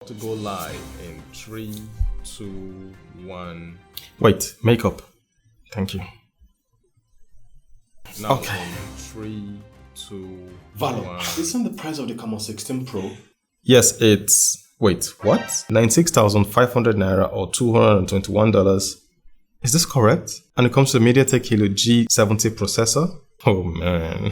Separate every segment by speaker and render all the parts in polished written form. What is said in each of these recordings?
Speaker 1: To go live in 3, 2, 1.
Speaker 2: Wait, makeup. Thank you.
Speaker 1: Now
Speaker 2: Okay.
Speaker 1: in 3, 2,
Speaker 2: Valor,
Speaker 1: 1.
Speaker 2: isn't the price of the Camon 16 Pro?
Speaker 1: Yes, it's. Wait, what? 96,500 naira or $221. Is this correct? And it comes to the MediaTek Helio G70 processor? Oh man.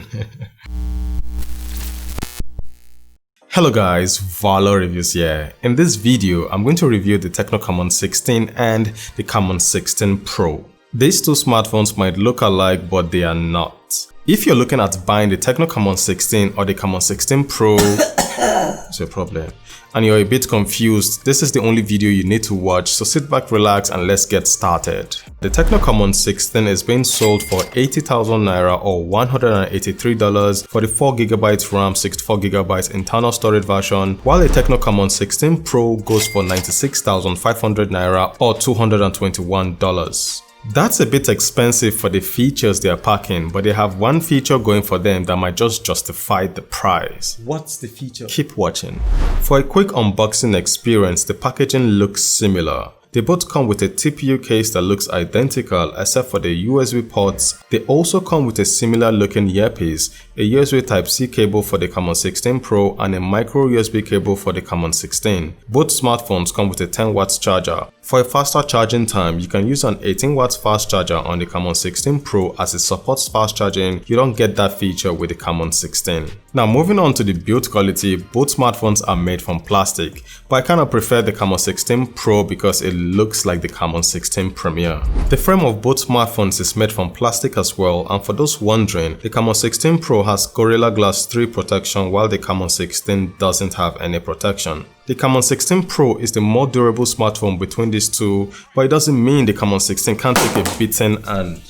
Speaker 1: Hello guys, Valor Reviews here. In this video, I'm going to review the TECNO Camon 16 and the Camon 16 Pro. These two smartphones might look alike, but they are not. If you're looking at buying the TECNO Camon 16 or the Camon 16 Pro, it's a problem, and you're a bit confused, this is the only video you need to watch, so sit back, relax, and let's get started. The TECNO Camon 16 is being sold for 80,000 naira or $183 for the 4GB RAM, 64GB internal storage version, while the TECNO Camon 16 Pro goes for 96,500 naira or $221. That's a bit expensive for the features they are packing, but they have one feature going for them that might just justify the price.
Speaker 2: What's the feature?
Speaker 1: Keep watching. For a quick unboxing experience, the packaging looks similar. They both come with a TPU case that looks identical except for the USB ports. They also come with a similar looking earpiece, a USB Type-C cable for the Camon 16 Pro and a micro USB cable for the Camon 16. Both smartphones come with a 10 watts charger. For a faster charging time, you can use an 18 watts fast charger on the Camon 16 Pro as it supports fast charging. You don't get that feature with the Camon 16. Now moving on to the build quality, both smartphones are made from plastic, but I kind of prefer the Camon 16 Pro because it looks like the Camon 16 Premier. The frame of both smartphones is made from plastic as well, and for those wondering, the Camon 16 Pro has Gorilla Glass 3 protection while the Camon 16 doesn't have any protection. The Camon 16 Pro is the more durable smartphone between these two, but it doesn't mean the Camon 16 can't take a beating and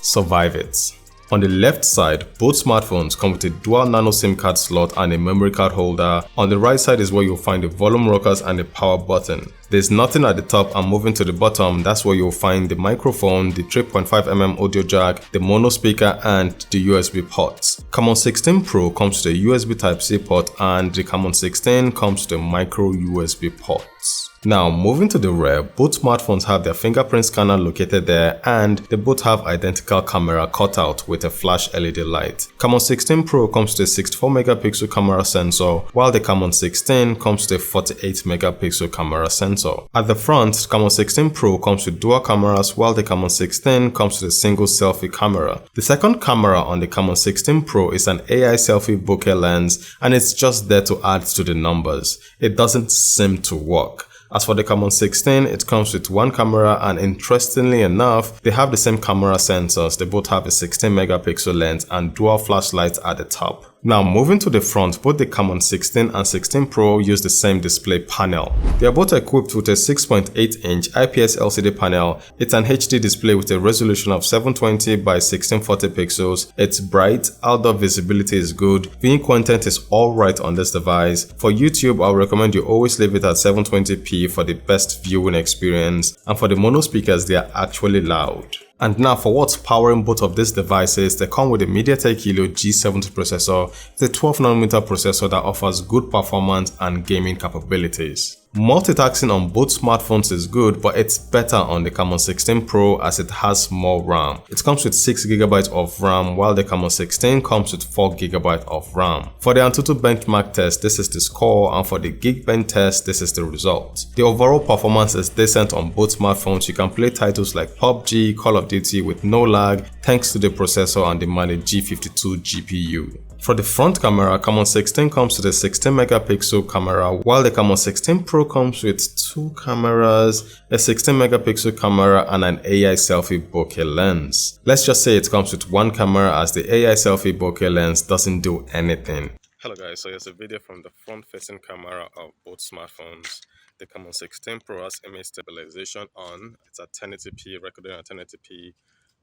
Speaker 1: survive it. On the left side, both smartphones come with a dual nano SIM card slot and a memory card holder. On the right side is where you'll find the volume rockers and the power button. There's nothing at the top, and moving to the bottom, that's where you'll find the microphone, the 3.5mm audio jack, the mono speaker, and the USB ports. Camon 16 Pro comes with a USB Type-C port, and the Camon 16 comes with a micro USB ports. Now moving to the rear, both smartphones have their fingerprint scanner located there, and they both have identical camera cutout with a flash LED light. Camon 16 Pro comes with a 64 megapixel camera sensor, while the Camon 16 comes with a 48 megapixel camera sensor. At the front, Camon 16 Pro comes with dual cameras, while the Camon 16 comes with a single selfie camera. The second camera on the Camon 16 Pro is an AI selfie bokeh lens, and it's just there to add to the numbers. It doesn't seem to work. As for the Camon 16, it comes with one camera, and interestingly enough, they have the same camera sensors. They both have a 16 megapixel lens and dual flashlights at the top. Now moving to the front, both the Camon 16 and 16 Pro use the same display panel. They are both equipped with a 6.8-inch IPS LCD panel. It's an HD display with a resolution of 720 by 1640 pixels. It's bright, outdoor visibility is good, viewing content is alright on this device. For YouTube, I'll recommend you always leave it at 720p for the best viewing experience, and for the mono speakers, they are actually loud. And now for what's powering both of these devices, they come with a MediaTek Helio G70 processor. It's a 12nm processor that offers good performance and gaming capabilities. Multitasking on both smartphones is good, but it's better on the Camon 16 Pro as it has more RAM. It comes with 6GB of RAM, while the Camon 16 comes with 4GB of RAM. For the Antutu benchmark test, this is the score, and for the Geekbench test, this is the result. The overall performance is decent on both smartphones. You can play titles like PUBG, Call of Duty with no lag thanks to the processor and the managed G52 GPU. For the front camera, Camon 16 comes with a 16 megapixel camera, while the Camon 16 Pro comes with two cameras, a 16 megapixel camera and an AI selfie bokeh lens. Let's just say it comes with one camera, as the AI selfie bokeh lens doesn't do anything. Hello guys, so here's a video from the front facing camera of both smartphones. The Camon 16 Pro has image stabilization on. It's at 1080p, recording at 1080p,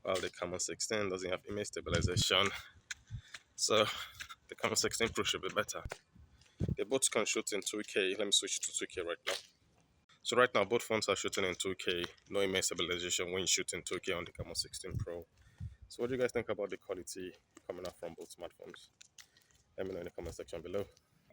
Speaker 1: while the Camon 16 doesn't have image stabilization. So the Camon 16 Pro should be better. They both can shoot in 2K. Let me switch to 2K right now. So right now both phones are shooting in 2K. No image stabilization when you shoot in 2K on the Camon 16 Pro. So what do you guys think about the quality coming out from both smartphones? Let me know in the comment section below.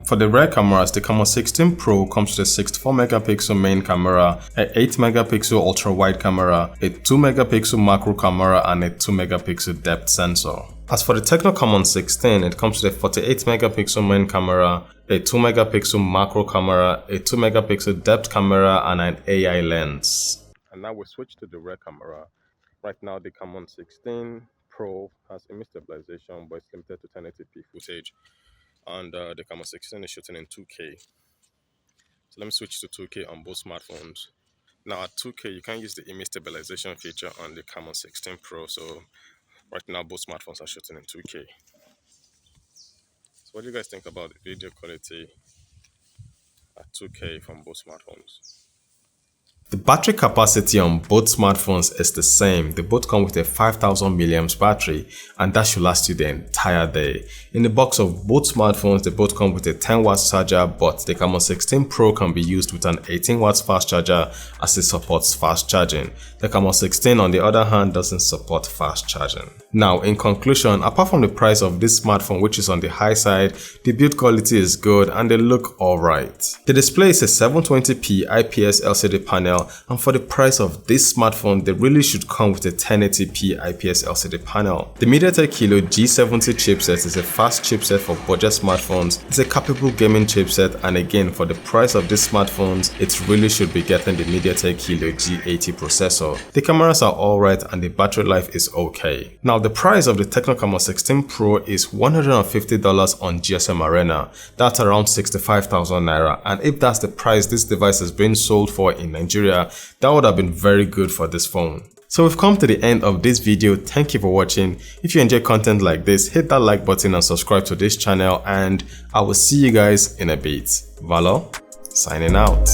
Speaker 1: For the rear cameras, the Camon 16 Pro comes with a 64 megapixel main camera, a 8 megapixel ultra wide camera, a 2 megapixel macro camera, and a 2 megapixel depth sensor. As for the TECNO Camon 16, it comes with a 48 megapixel main camera, a 2 megapixel macro camera, a 2 megapixel depth camera, and an AI lens. And now we switch to the rear camera. Right now the Camon 16 Pro has image stabilization, but it's limited to 1080p footage. And the Camon 16 is shooting in 2K. So let me switch to 2K on both smartphones. Now at 2K, you can't use the image stabilization feature on the Camon 16 Pro. So right now, both smartphones are shooting in 2K. So what do you guys think about the video quality at 2K from both smartphones? The battery capacity on both smartphones is the same. They both come with a 5000 mAh battery, and that should last you the entire day. In the box of both smartphones, they both come with a 10 watts charger, but the Camon 16 Pro can be used with an 18 watts fast charger as it supports fast charging. The Camon 16 on the other hand doesn't support fast charging. Now in conclusion, apart from the price of this smartphone, which is on the high side, the build quality is good and they look alright. The display is a 720p IPS LCD panel, and for the price of this smartphone, they really should come with a 1080p IPS LCD panel. The MediaTek Helio G70 chipset is a fast chipset for budget smartphones. It's a capable gaming chipset, and again, for the price of these smartphones, it really should be getting the MediaTek Helio G80 processor. The cameras are alright and the battery life is okay. Now the price of the TECNO Camon 16 Pro is $150 on GSM Arena. That's around 65,000 naira, and if that's the price this device is being sold for in Nigeria, that would have been very good for this phone. So we've come to the end of this video. Thank you for watching. If you enjoy content like this, hit that like button and subscribe to this channel, and I will see you guys in a bit. Valor, signing out.